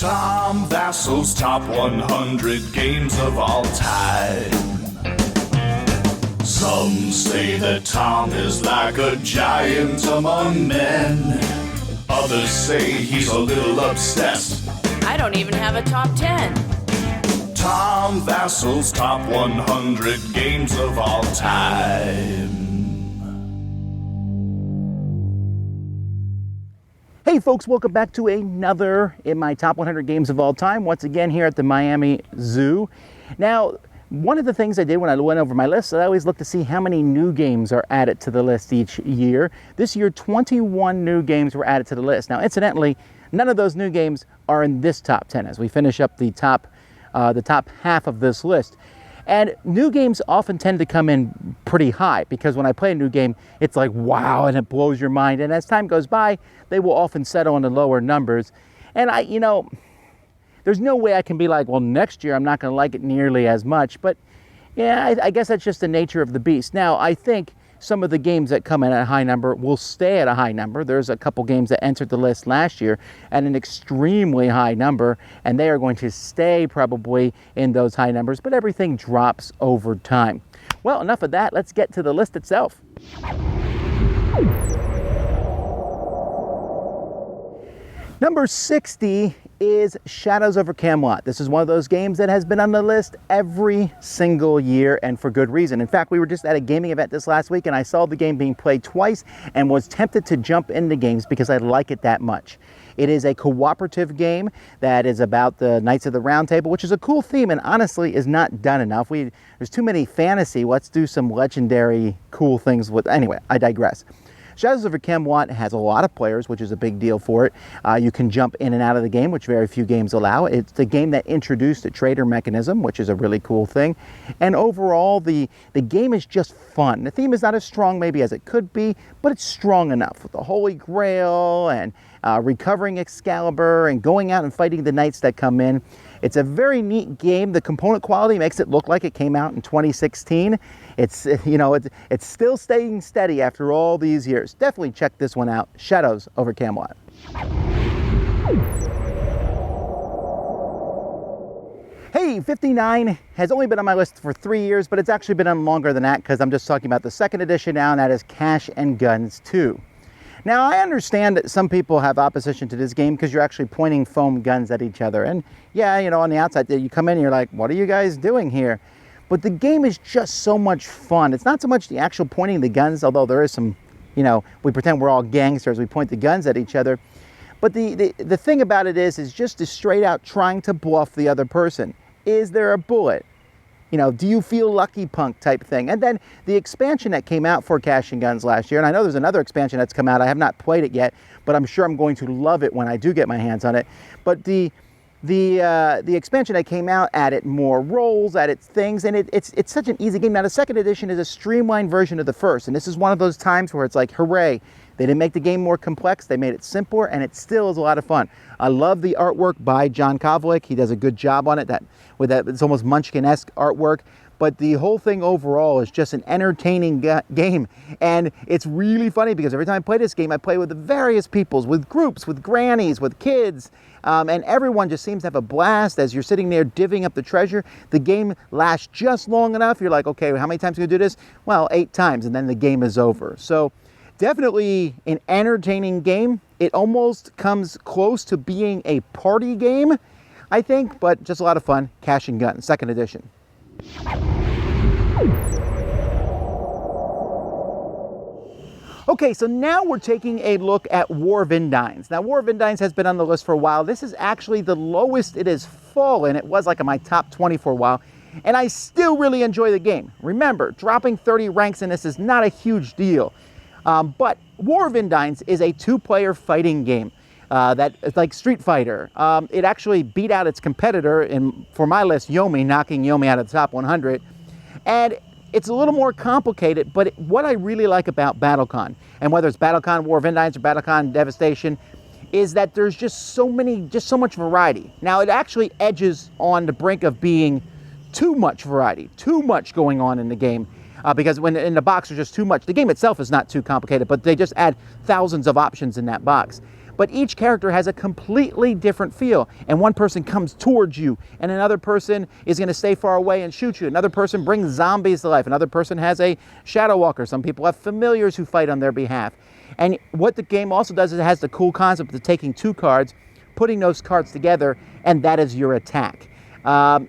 Tom Vasel's top 100 games of all time. Some say that Tom is like a giant among men. Others say he's a little obsessed. I don't even have a top 10. Tom Vasel's top 100 games of all time. Hey folks, welcome back to another in my top 100 games of all time. Once again here at the Miami Zoo. Now, one of the things I did when I went over my list, I always look to see how many new games are added to the list each year. This year, 21 new games were added to the list. Now, incidentally, none of those new games are in this top 10 as we finish up the top half of this list. And new games often tend to come in pretty high because when I play a new game, it's like, wow, and it blows your mind. And as time goes by, they will often settle into lower numbers. And there's no way I can be like, well, next year I'm not going to like it nearly as much. But yeah, I guess that's just the nature of the beast. Now, I think some of the games that come in at a high number will stay at a high number. There's a couple games that entered the list last year at an extremely high number, and they are going to stay probably in those high numbers, but everything drops over time. Well, enough of that. Let's get to the list itself. Number 60 is Shadows over Camelot. This is one of those games that has been on the list every single year, and for good reason. In fact, we were just at a gaming event this last week and I saw the game being played twice and was tempted to jump into games because I like it that much. It is a cooperative game that is about the Knights of the Round Table, which is a cool theme and honestly is not done enough. There's too many fantasy. Let's do some legendary cool things with. Anyway, I digress. Shadows over Camelot has a lot of players, which is a big deal for it. You can jump in and out of the game, which very few games allow. It's the game that introduced a trader mechanism, which is a really cool thing. And overall, the game is just fun. The theme is not as strong maybe as it could be, but it's strong enough with the Holy Grail and recovering Excalibur and going out and fighting the knights that come in. It's a very neat game. The component quality makes it look like it came out in 2016. It's still staying steady after all these years. Definitely check this one out, Shadows over Camelot. Hey, 59 has only been on my list for 3 years, but it's actually been on longer than that because I'm just talking about the second edition now, and that is Cash and Guns 2. Now, I understand that some people have opposition to this game because you're actually pointing foam guns at each other. And yeah, on the outside, you come in and you're like, what are you guys doing here? But the game is just so much fun. It's not so much the actual pointing the guns, although there is some, we pretend we're all gangsters, we point the guns at each other. But the thing about it is just the straight out trying to bluff the other person. Is there a bullet? Do you feel lucky punk type thing? And then the expansion that came out for Cash and Guns last year, and I know there's another expansion that's come out. I have not played it yet, but I'm sure I'm going to love it when I do get my hands on it. But the expansion that came out added more roles, added things, and it's such an easy game. Now, the second edition is a streamlined version of the first, and this is one of those times where it's like, hooray. They didn't make the game more complex. They made it simpler, and it still is a lot of fun. I love the artwork by John Kovalik. He does a good job on it. It's almost Munchkin-esque artwork. But the whole thing overall is just an entertaining game. And it's really funny because every time I play this game, I play with the various peoples, with groups, with grannies, with kids. And everyone just seems to have a blast as you're sitting there divvying up the treasure. The game lasts just long enough. You're like, okay, how many times can we do this? Well, 8 times, and then the game is over. So definitely an entertaining game. It almost comes close to being a party game, I think, but just a lot of fun. Cash and Guns, second edition. Okay, so now we're taking a look at War of Indines. Now, War of Indines has been on the list for a while. This is actually the lowest it has fallen. It was like in my top 20 for a while, and I still really enjoy the game. Remember, dropping 30 ranks in this is not a huge deal. But War of Indines is a 2-player fighting game that is like Street Fighter. It actually beat out its competitor, for my list, Yomi, knocking Yomi out of the top 100. And it's a little more complicated, but what I really like about BattleCon, and whether it's BattleCon War of Indines or BattleCon Devastation, is that there's just so much variety. Now, it actually edges on the brink of being too much variety, too much going on in the game. Because when in the box there's just too much. The game itself is not too complicated, but they just add thousands of options in that box. but each character has a completely different feel. And one person comes towards you, and another person is going to stay far away and shoot you. Another person brings zombies to life. Another person has a shadow walker. Some people have familiars who fight on their behalf. And what the game also does is it has the cool concept of taking two cards, putting those cards together, and that is your attack.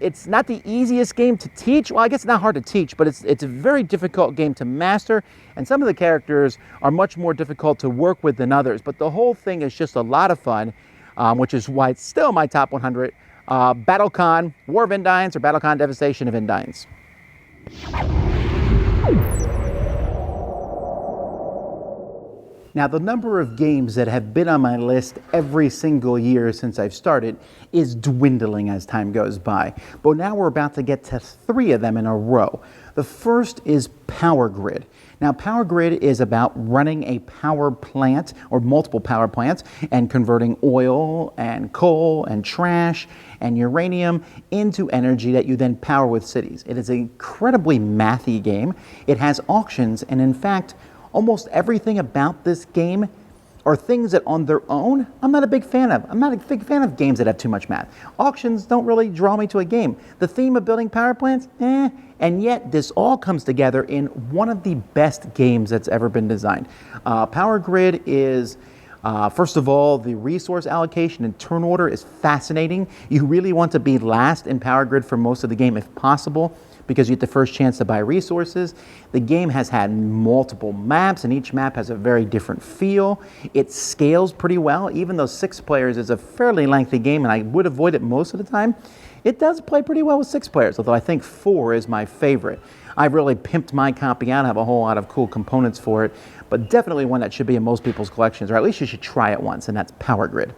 It's not the easiest game to teach. Well, I guess it's not hard to teach, but it's a very difficult game to master, and some of the characters are much more difficult to work with than others. But the whole thing is just a lot of fun, which is why it's still my top 100. BattleCon War of Indines or BattleCon Devastation of Indines. Now, the number of games that have been on my list every single year since I've started is dwindling as time goes by. But now we're about to get to 3 of them in a row. The first is Power Grid. Now, Power Grid is about running a power plant or multiple power plants and converting oil and coal and trash and uranium into energy that you then power with cities. It is an incredibly mathy game. It has auctions, and in fact, almost everything about this game are things that on their own, I'm not a big fan of. I'm not a big fan of games that have too much math. Auctions don't really draw me to a game. The theme of building power plants, and yet this all comes together in one of the best games that's ever been designed. Power Grid is, first of all, the resource allocation and turn order is fascinating. You really want to be last in Power Grid for most of the game if possible, because you get the first chance to buy resources. The game has had multiple maps, and each map has a very different feel. It scales pretty well. Even though 6 players is a fairly lengthy game, and I would avoid it most of the time, it does play pretty well with 6 players, although I think 4 is my favorite. I've really pimped my copy out. I have a whole lot of cool components for it, but definitely one that should be in most people's collections, or at least you should try it once, and that's Power Grid.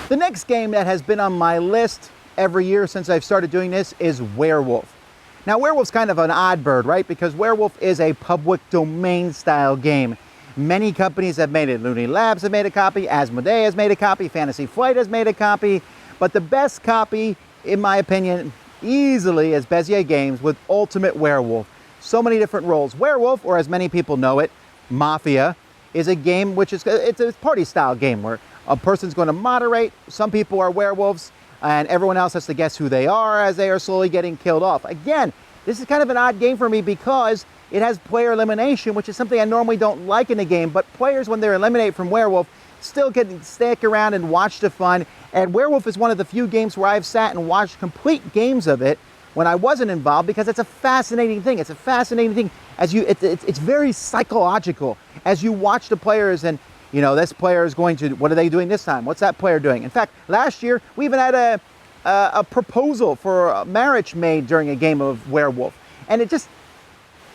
The next game that has been on my list every year since I've started doing this is Werewolf. Now, Werewolf's kind of an odd bird, right? Because Werewolf is a public domain style game. Many companies have made it. Looney Labs have made a copy, Asmodee has made a copy, Fantasy Flight has made a copy, but the best copy, in my opinion, easily is Bezier Games with Ultimate Werewolf. So many different roles. Werewolf, or as many people know it, Mafia, is a game which is, it's a party style game where a person's going to moderate, some people are werewolves, and everyone else has to guess who they are as they are slowly getting killed off. Again, this is kind of an odd game for me because it has player elimination, which is something I normally don't like in a game, but players, when they're eliminated from Werewolf, still can stick around and watch the fun. And Werewolf is one of the few games where I've sat and watched complete games of it when I wasn't involved, because it's a fascinating thing. It's a fascinating thing. It's very psychological as you watch the players, and you know, this player is going to, what are they doing this time? What's that player doing? In fact, last year, we even had a proposal for a marriage made during a game of Werewolf. And it just,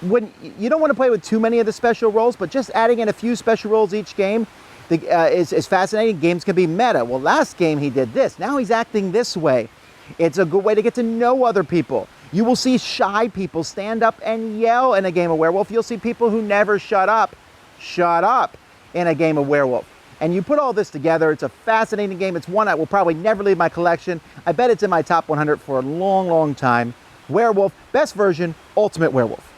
when you don't want to play with too many of the special roles, but just adding in a few special roles each game is fascinating. Games can be meta. Well, last game he did this. Now he's acting this way. It's a good way to get to know other people. You will see shy people stand up and yell in a game of Werewolf. You'll see people who never shut up in a game of Werewolf. And you put all this together, it's a fascinating game. It's one I will probably never leave my collection. I bet it's in my top 100 for a long, long time. Werewolf, best version, Ultimate Werewolf.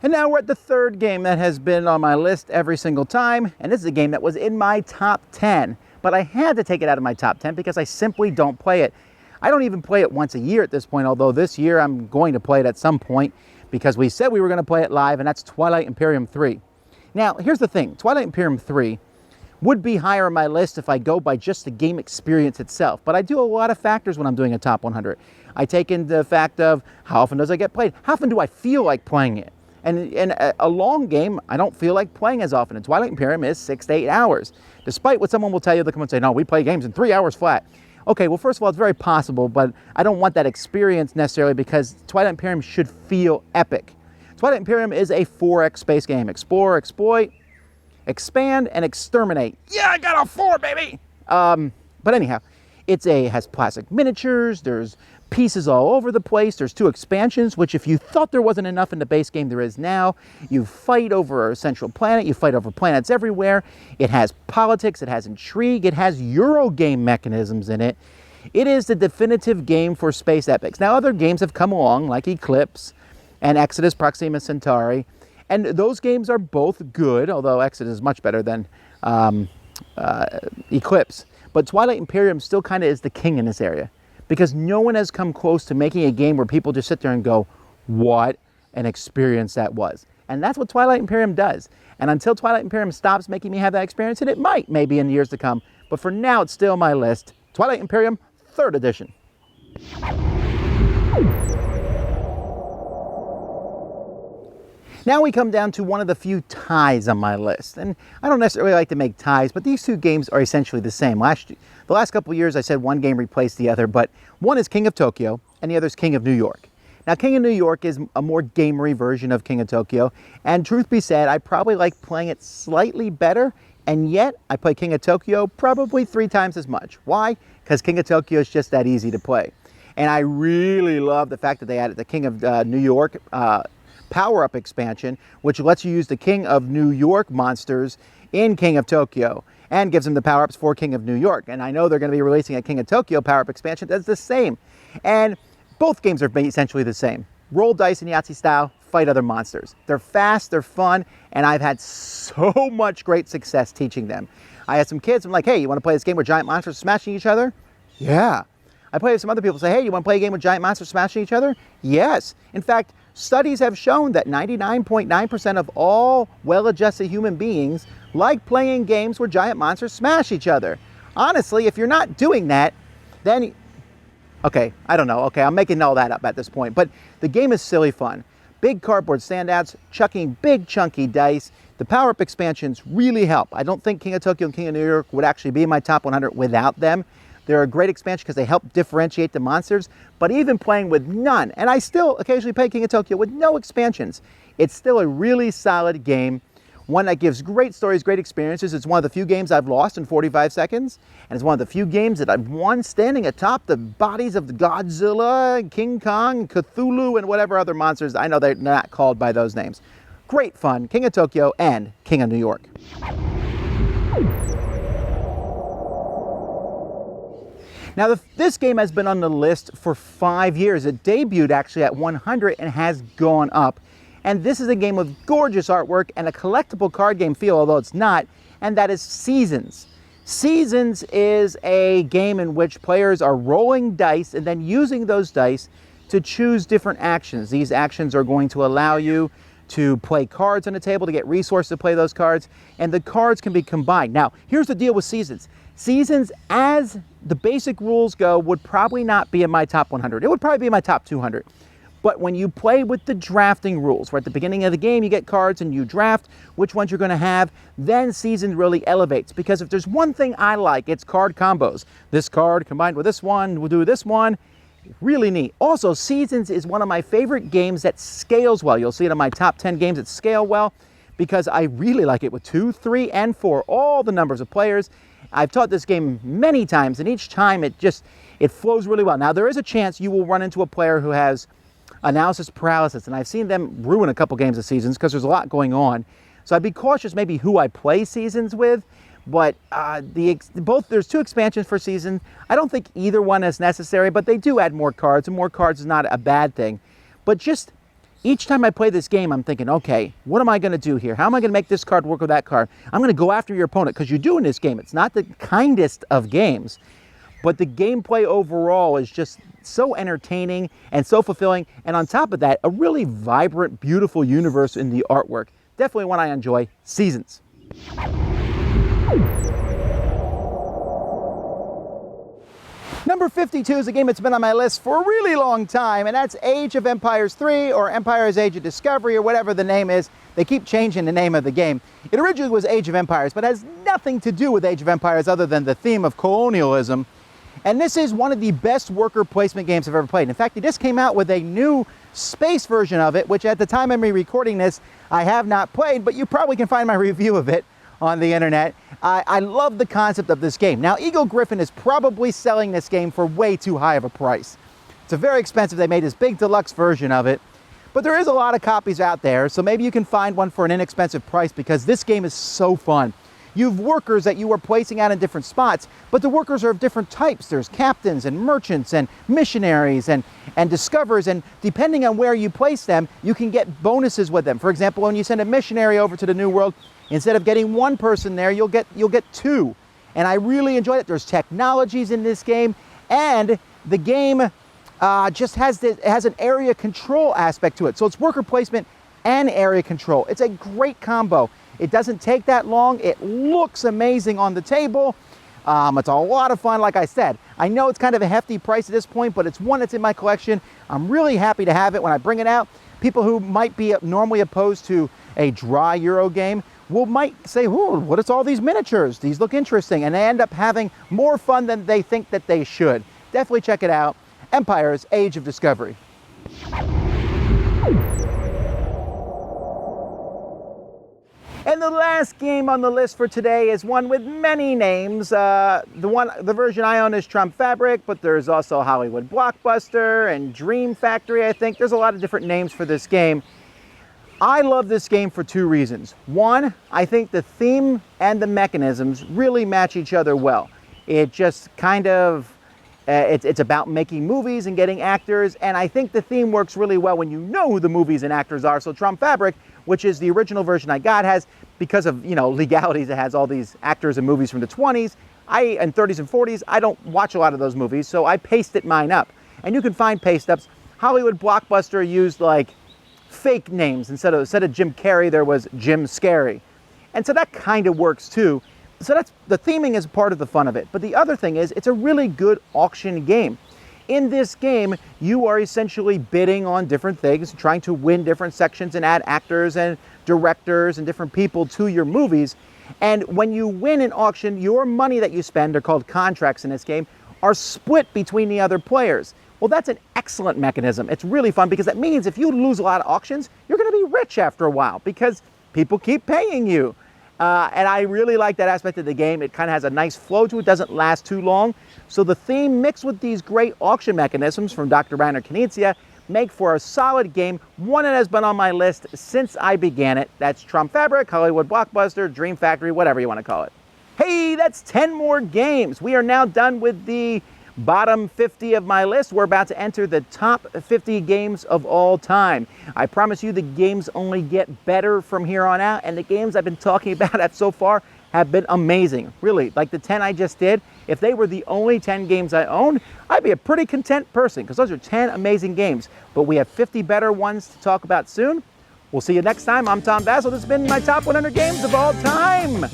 And now we're at the third game that has been on my list every single time, and this is a game that was in my top 10, but I had to take it out of my top 10 because I simply don't play it. I don't even play it once a year at this point, although this year I'm going to play it at some point, because we said we were going to play it live, and that's Twilight Imperium 3. Now, here's the thing. Twilight Imperium 3 would be higher on my list if I go by just the game experience itself, but I do a lot of factors when I'm doing a top 100. I take into the fact of how often does it get played? How often do I feel like playing it? And in a long game, I don't feel like playing as often. And Twilight Imperium is 6 to 8 hours. Despite what someone will tell you, they'll come and say, no, we play games in 3 hours flat. Okay, well, first of all, it's very possible, but I don't want that experience necessarily because Twilight Imperium should feel epic. Twilight Imperium is a 4X space game. Explore, exploit, expand, and exterminate. Yeah, I got a 4, baby! But anyhow, it has plastic miniatures, there's pieces all over the place, there's 2 expansions, which if you thought there wasn't enough in the base game, there is now. You fight over a central planet, you fight over planets everywhere. It has politics, it has intrigue, it has Eurogame mechanisms in it. It is the definitive game for space epics. Now, other games have come along, like Eclipse and Exodus Proxima Centauri, and those games are both good, although Exodus is much better than Eclipse. But Twilight Imperium still kind of is the king in this area, because no one has come close to making a game where people just sit there and go, what an experience that was. And that's what Twilight Imperium does. And until Twilight Imperium stops making me have that experience, and it might maybe in years to come, but for now it's still on my list. Twilight Imperium 3rd edition. Now we come down to one of the few ties on my list. And I don't necessarily like to make ties, but these two games are essentially the same. The last couple of years I said one game replaced the other, but one is King of Tokyo and the other is King of New York. Now, King of New York is a more gamery version of King of Tokyo, and truth be said, I probably like playing it slightly better, and yet I play King of Tokyo probably 3 times as much. Why? Because King of Tokyo is just that easy to play. And I really love the fact that they added the King of New York power-up expansion, which lets you use the King of New York monsters in King of Tokyo and gives them the power-ups for King of New York. And I know they're going to be releasing a King of Tokyo power-up expansion that's the same. And both games are essentially the same. Roll dice in Yahtzee style, fight other monsters. They're fast, they're fun, and I've had so much great success teaching them. I had some kids, I'm like, hey, you want to play this game where giant monsters are smashing each other? Yeah. I play with some other people, say, hey, you want to play a game with giant monsters smashing each other? Yes. In fact, studies have shown that 99.9% of all well-adjusted human beings like playing games where giant monsters smash each other. Honestly, if you're not doing that, then, okay, I don't know. Okay, I'm making all that up at this point, but the game is silly fun. Big cardboard standouts, chucking big chunky dice. The power-up expansions really help. I don't think King of Tokyo and King of New York would actually be in my top 100 without them. They're a great expansion because they help differentiate the monsters, but even playing with none, and I still occasionally play King of Tokyo with no expansions, it's still a really solid game, one that gives great stories, great experiences. It's one of the few games I've lost in 45 seconds, and it's one of the few games that I've won standing atop the bodies of Godzilla, King Kong, Cthulhu, and whatever other monsters. I know they're not called by those names. Great fun, King of Tokyo and King of New York. Now, this game has been on the list for 5 years. It debuted actually at 100 and has gone up. And this is a game with gorgeous artwork and a collectible card game feel, although it's not, and that is Seasons. Seasons is a game in which players are rolling dice and then using those dice to choose different actions. These actions are going to allow you to play cards on the table, to get resources to play those cards, and the cards can be combined. Now, here's the deal with Seasons. Seasons, as the basic rules go, would probably not be in my top 100. It would probably be in my top 200. But when you play with the drafting rules, where at the beginning of the game you get cards and you draft which ones you're going to have, then Seasons really elevates. Because if there's one thing I like, it's card combos. This card combined with this one will do this one. Really neat. Also, Seasons is one of my favorite games that scales well. You'll see it in my top 10 games that scale well, because I really like it with 2, 3, and 4, all the numbers of players. I've taught this game many times, and each time it flows really well. Now, there is a chance you will run into a player who has analysis paralysis, and I've seen them ruin a couple games of Seasons because there's a lot going on. So I'd be cautious maybe who I play Seasons with, but there's 2 expansions for Seasons. I don't think either one is necessary, but they do add more cards, and more cards is not a bad thing. But just each time I play this game, I'm thinking, okay, what am I going to do here? How am I going to make this card work with that card? I'm going to go after your opponent, because you do in this game. It's not the kindest of games, but the gameplay overall is just so entertaining and so fulfilling. And on top of that, a really vibrant, beautiful universe in the artwork. Definitely one I enjoy. Seasons. Number 52 is a game that's been on my list for a really long time, and that's Age of Empires 3 or Empire's Age of Discovery or whatever the name is. They keep changing the name of the game. It originally was Age of Empires, but has nothing to do with Age of Empires other than the theme of colonialism. And this is one of the best worker placement games I've ever played. In fact, it just came out with a new space version of it, which at the time of me recording this, I have not played, but you probably can find my review of it on the internet. I love the concept of this game. Now, Eagle Griffin is probably selling this game for way too high of a price. It's a very expensive. They made this big deluxe version of it, but there is a lot of copies out there, so maybe you can find one for an inexpensive price, because this game is so fun. You have workers that you are placing out in different spots, but the workers are of different types. There's captains and merchants and missionaries and discoverers, and depending on where you place them, you can get bonuses with them. For example, when you send a missionary over to the New World, instead of getting one person there, you'll get two. And I really enjoyed it. There's technologies in this game, and the game just has an area control aspect to it. So it's worker placement and area control. It's a great combo. It doesn't take that long. It looks amazing on the table. It's a lot of fun, like I said. I know it's kind of a hefty price at this point, but it's one that's in my collection. I'm really happy to have it when I bring it out. People who might be normally opposed to a dry Euro game might say, "Ooh, what is all these miniatures? These look interesting," and they end up having more fun than they think that they should. Definitely check it out. Empire's Age of Discovery. And the last game on the list for today is one with many names. The version I own is Trump Fabric, but there's also Hollywood Blockbuster and Dream Factory, I think. There's a lot of different names for this game. I love this game for two reasons. One, I think the theme and the mechanisms really match each other well. It just kind of, it's about making movies and getting actors, and I think the theme works really well when you know who the movies and actors are. So Trump Fabric, which is the original version I got, has, because of legalities, it has all these actors and movies from the 20s and 30s and 40s. I don't watch a lot of those movies, so I pasted mine up. And you can find paste ups. Hollywood Blockbuster used like fake names. Instead of Jim Carrey, there was Jim Scary. And so that kind of works too. So that's the theming is part of the fun of it. But the other thing is, it's a really good auction game. In this game, you are essentially bidding on different things, trying to win different sections and add actors and directors and different people to your movies. And when you win an auction, your money that you spend, are called contracts in this game, are split between the other players. Well, that's an excellent mechanism. It's really fun because that means if you lose a lot of auctions, you're going to be rich after a while because people keep paying you. And I really like that aspect of the game. It kind of has a nice flow to it, doesn't last too long. So the theme mixed with these great auction mechanisms from Dr. Rainer Knizia make for a solid game, one that has been on my list since I began it. That's Trump Fabric, Hollywood Blockbuster, Dream Factory, whatever you want to call it. Hey, that's 10 more games. We are now done with the bottom 50 of my list. We're about to enter the top 50 games of all time. I promise you the games only get better from here on out, and the games I've been talking about so far have been amazing. Really, like the 10 I just did, if they were the only 10 games I owned, I'd be a pretty content person because those are 10 amazing games. But we have 50 better ones to talk about soon. We'll see you next time. I'm Tom Vasel. This has been my top 100 games of all time.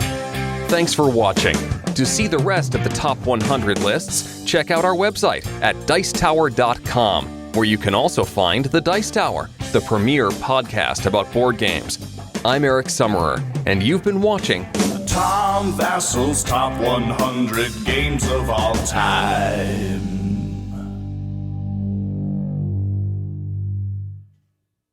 Thanks for watching. To see the rest of the top 100 lists, check out our website at dicetower.com, where you can also find The Dice Tower, the premier podcast about board games. I'm Eric Summerer, and you've been watching Tom Vasel's Top 100 Games of All Time.